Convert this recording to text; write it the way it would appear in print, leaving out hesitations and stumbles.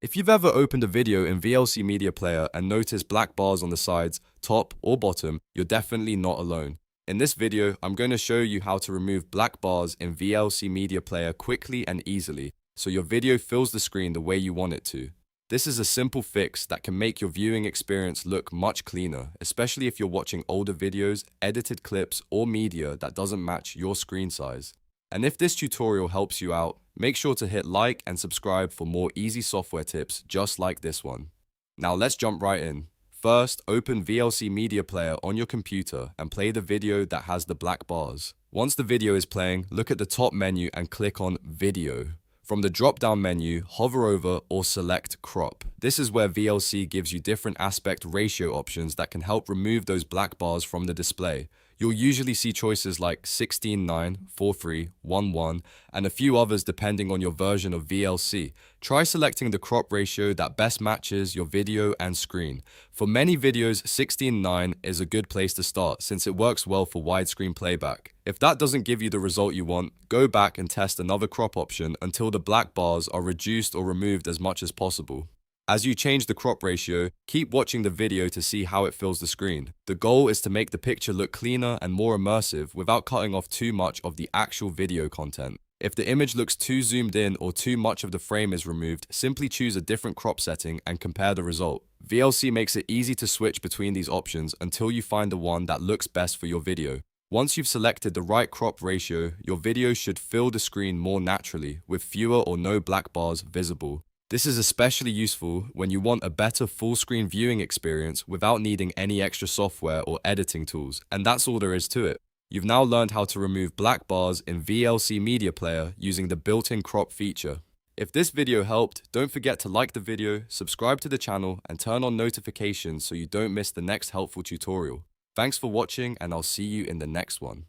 If you've ever opened a video in VLC Media Player and noticed black bars on the sides, top or bottom, you're definitely not alone. In this video, I'm going to show you how to remove black bars in VLC Media Player quickly and easily, so your video fills the screen the way you want it to. This is a simple fix that can make your viewing experience look much cleaner, especially if you're watching older videos, edited clips, or media that doesn't match your screen size. And if this tutorial helps you out, make sure to hit like and subscribe for more easy software tips just like this one. Now let's jump right in. First, open VLC Media Player on your computer and play the video that has the black bars. Once the video is playing, look at the top menu and click on Video. From the drop-down menu, hover over or select Crop. This is where VLC gives you different aspect ratio options that can help remove those black bars from the display. You'll usually see choices like 16:9, 4:3, 1:1, and a few others depending on your version of VLC. Try selecting the crop ratio that best matches your video and screen. For many videos, 16:9 is a good place to start since it works well for widescreen playback. If that doesn't give you the result you want, go back and test another crop option until the black bars are reduced or removed as much as possible. As you change the crop ratio, keep watching the video to see how it fills the screen. The goal is to make the picture look cleaner and more immersive without cutting off too much of the actual video content. If the image looks too zoomed in or too much of the frame is removed, simply choose a different crop setting and compare the result. VLC makes it easy to switch between these options until you find the one that looks best for your video. Once you've selected the right crop ratio, your video should fill the screen more naturally, with fewer or no black bars visible. This is especially useful when you want a better full-screen viewing experience without needing any extra software or editing tools, and that's all there is to it. You've now learned how to remove black bars in VLC Media Player using the built-in crop feature. If this video helped, don't forget to like the video, subscribe to the channel, and turn on notifications so you don't miss the next helpful tutorial. Thanks for watching, and I'll see you in the next one.